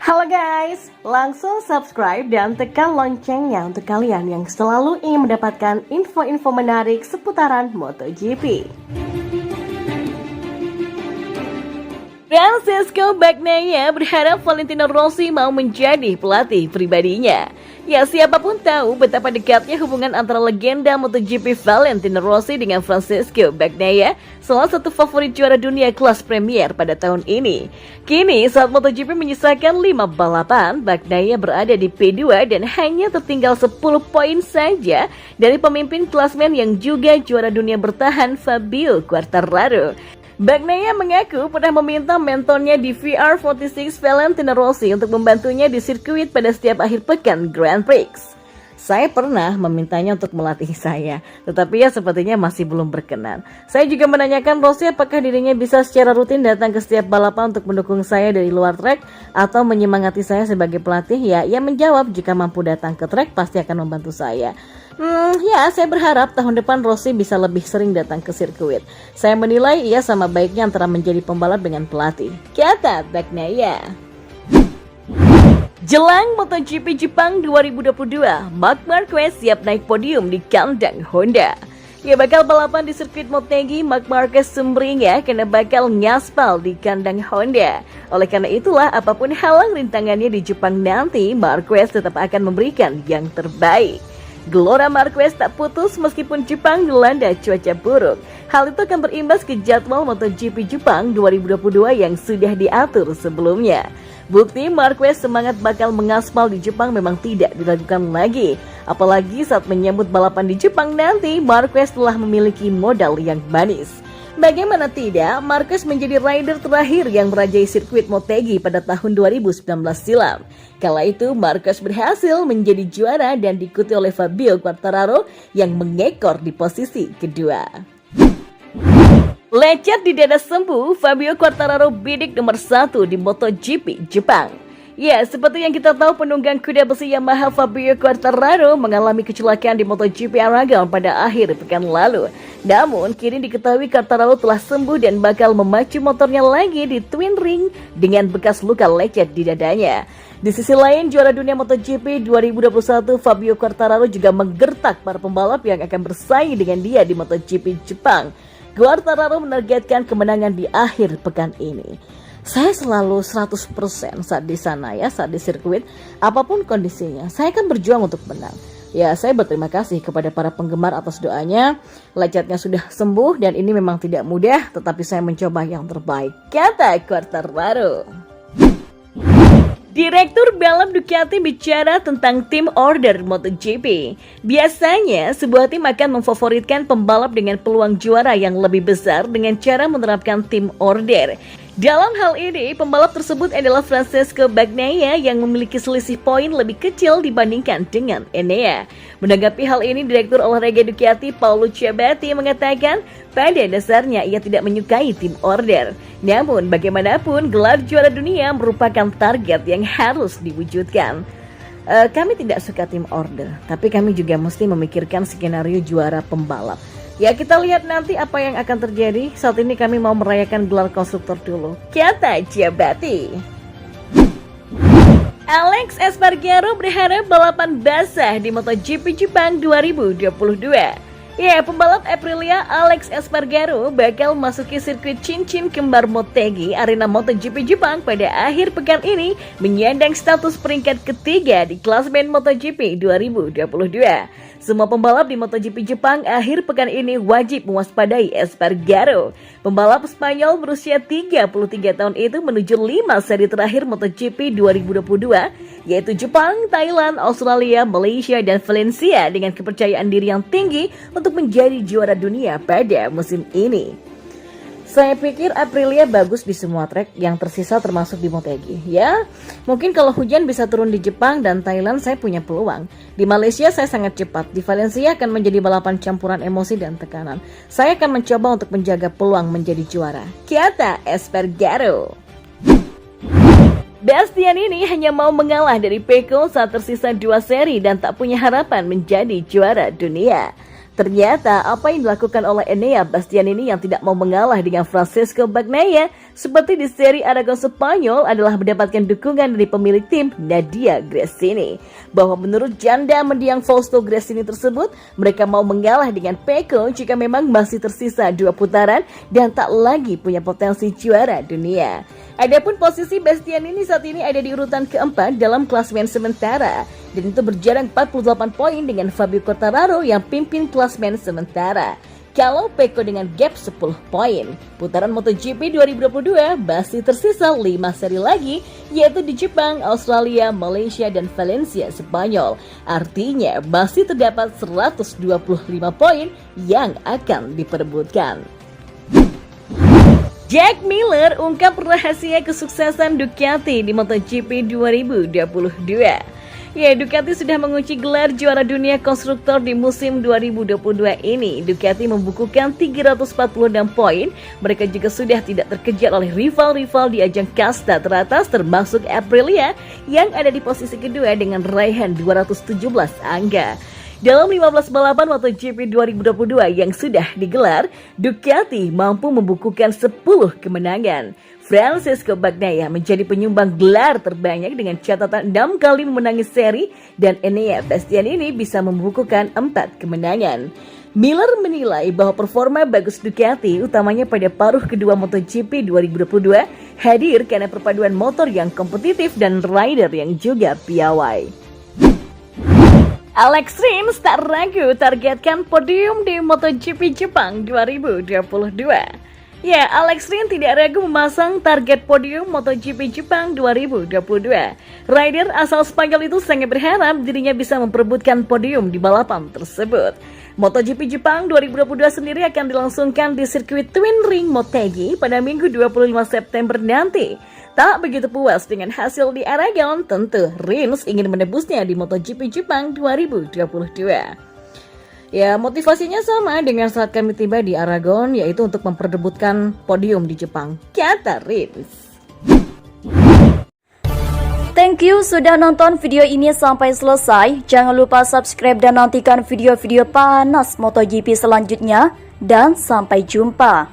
Halo guys, langsung subscribe dan tekan loncengnya untuk kalian yang selalu ingin mendapatkan info-info menarik seputaran MotoGP. Francesco Bagnaia berharap Valentino Rossi mau menjadi pelatih pribadinya. Ya, siapapun tahu betapa dekatnya hubungan antara legenda MotoGP Valentino Rossi dengan Francesco Bagnaia, salah satu favorit juara dunia kelas Premier pada tahun ini. Kini, saat MotoGP menyisakan 5 balapan, Bagnaia berada di P2 dan hanya tertinggal 10 poin saja dari pemimpin klasmen yang juga juara dunia bertahan Fabio Quartararo. Bagnaia mengaku pernah meminta mentornya di VR46 Valentino Rossi untuk membantunya di sirkuit pada setiap akhir pekan Grand Prix. Saya pernah memintanya untuk melatih saya, tetapi ya sepertinya masih belum berkenan. Saya juga menanyakan Rossi apakah dirinya bisa secara rutin datang ke setiap balapan untuk mendukung saya dari luar trek atau menyemangati saya sebagai pelatih. Ya, ia menjawab jika mampu datang ke trek pasti akan membantu saya. Ya, saya berharap tahun depan Rossi bisa lebih sering datang ke sirkuit. Saya menilai ia sama baiknya antara menjadi pembalap dengan pelatih, kata Bagnaia. Jelang MotoGP Jepang 2022, Marc Marquez siap naik podium di kandang Honda. Ia bakal balapan di sirkuit Motegi. Marc Marquez sumringah karena bakal ngaspal di kandang Honda. Oleh karena itulah, apapun halang rintangannya di Jepang nanti, Marquez tetap akan memberikan yang terbaik. Gelora Marquez tak putus meskipun Jepang dilanda cuaca buruk. Hal itu akan berimbas ke jadwal MotoGP Jepang 2022 yang sudah diatur sebelumnya. Bukti Marquez semangat bakal mengaspal di Jepang memang tidak diragukan lagi. Apalagi saat menyambut balapan di Jepang nanti, Marquez telah memiliki modal yang manis. Bagaimana tidak, Marquez menjadi rider terakhir yang merajai sirkuit Motegi pada tahun 2019 silam. Kala itu, Marquez berhasil menjadi juara dan diikuti oleh Fabio Quartararo yang mengekor di posisi kedua. Lecet di dada sembuh, Fabio Quartararo bidik nomor 1 di MotoGP Jepang. Ya, seperti yang kita tahu, penunggang kuda besi Yamaha Fabio Quartararo mengalami kecelakaan di MotoGP Aragon pada akhir pekan lalu. Namun, kini diketahui Quartararo telah sembuh dan bakal memacu motornya lagi di Twin Ring dengan bekas luka lecet di dadanya. Di sisi lain, juara dunia MotoGP 2021 Fabio Quartararo juga menggertak para pembalap yang akan bersaing dengan dia di MotoGP Jepang. Quartararo menargetkan kemenangan di akhir pekan ini. Saya selalu 100% saat di sana ya, saat di sirkuit, apapun kondisinya, saya akan berjuang untuk menang. Ya, saya berterima kasih kepada para penggemar atas doanya. Lecetnya sudah sembuh dan ini memang tidak mudah, tetapi saya mencoba yang terbaik, kata Quartararo. Direktur balap Ducati bicara tentang tim order MotoGP. Biasanya, sebuah tim akan memfavoritkan pembalap dengan peluang juara yang lebih besar dengan cara menerapkan tim order. Dalam hal ini, pembalap tersebut adalah Francesco Bagnaia yang memiliki selisih poin lebih kecil dibandingkan dengan Enea. Menanggapi hal ini, Direktur Olahraga Ducati Paolo Ciabatti mengatakan pada dasarnya ia tidak menyukai tim order. Namun, bagaimanapun gelar juara dunia merupakan target yang harus diwujudkan. Kami tidak suka tim order, tapi kami juga mesti memikirkan skenario juara pembalap. Ya, kita lihat nanti apa yang akan terjadi. Saat ini kami mau merayakan gelar konstruktor dulu, kata Ciabatti. Alex Espargaro berharap balapan basah di MotoGP Jepang 2022. Ya, pembalap Aprilia Alex Espargaro bakal masuki sirkuit cincin kembar Motegi arena MotoGP Jepang pada akhir pekan ini, menyandang status peringkat ketiga di klasmen MotoGP 2022. Semua pembalap di MotoGP Jepang akhir pekan ini wajib mewaspadai Espargaro. Pembalap Spanyol berusia 33 tahun itu menuju 5 seri terakhir MotoGP 2022, yaitu Jepang, Thailand, Australia, Malaysia, dan Valencia dengan kepercayaan diri yang tinggi untuk menjadi juara dunia pada musim ini. Saya pikir Aprilia bagus di semua trek yang tersisa termasuk di Motegi. Ya, mungkin kalau hujan bisa turun di Jepang dan Thailand saya punya peluang. Di Malaysia saya sangat cepat. Di Valencia akan menjadi balapan campuran emosi dan tekanan. Saya akan mencoba untuk menjaga peluang menjadi juara, kata Espargaro. Bastianini hanya mau mengalah dari Pecco saat tersisa 2 seri dan tak punya harapan menjadi juara dunia. Ternyata apa yang dilakukan oleh Enea Bastianini yang tidak mau mengalah dengan Francesco Bagnaia seperti di seri Aragon Spanyol adalah mendapatkan dukungan dari pemilik tim Nadia Gresini. Bahwa menurut janda mendiang Fausto Gresini tersebut, mereka mau mengalah dengan Pecco jika memang masih tersisa 2 putaran dan tak lagi punya potensi juara dunia. Adapun posisi Bastianini saat ini ada di urutan keempat dalam klasemen sementara dan itu berjarak 48 poin dengan Fabio Quartararo yang pimpin klasemen sementara. Kalau Pecco dengan gap 10 poin. Putaran MotoGP 2022 masih tersisa 5 seri lagi, yaitu di Jepang, Australia, Malaysia, dan Valencia, Spanyol. Artinya masih terdapat 125 poin yang akan diperebutkan. Jack Miller ungkap rahasia kesuksesan Ducati di MotoGP 2022. Ya, Ducati sudah mengunci gelar juara dunia konstruktor di musim 2022 ini. Ducati membukukan 346 poin. Mereka juga sudah tidak terkejar oleh rival-rival di ajang kasta teratas termasuk Aprilia yang ada di posisi kedua dengan raihan 217 angka. Dalam 15 balapan MotoGP 2022 yang sudah digelar, Ducati mampu membukukan 10 kemenangan. Francesco Bagnaia menjadi penyumbang gelar terbanyak dengan catatan 6 kali memenangi seri dan Enea Bastianini bisa membukukan 4 kemenangan. Miller menilai bahwa performa bagus Ducati utamanya pada paruh kedua MotoGP 2022 hadir karena perpaduan motor yang kompetitif dan rider yang juga piawai. Alex Rins tak ragu targetkan podium di MotoGP Jepang 2022. Ya, Alex Rins tidak ragu memasang target podium MotoGP Jepang 2022. Rider asal Spanyol itu sangat berharap dirinya bisa memperebutkan podium di balapan tersebut. MotoGP Jepang 2022 sendiri akan dilangsungkan di sirkuit Twin Ring Motegi pada Minggu 25 September nanti. Tak begitu puas dengan hasil di Aragon, tentu Rins ingin menebusnya di MotoGP Jepang 2022. Ya, motivasinya sama dengan saat kami tiba di Aragon, yaitu untuk memperebutkan podium di Jepang, kata Rins. Thank you sudah nonton video ini sampai selesai. Jangan lupa subscribe dan nantikan video-video panas MotoGP selanjutnya. Dan sampai jumpa.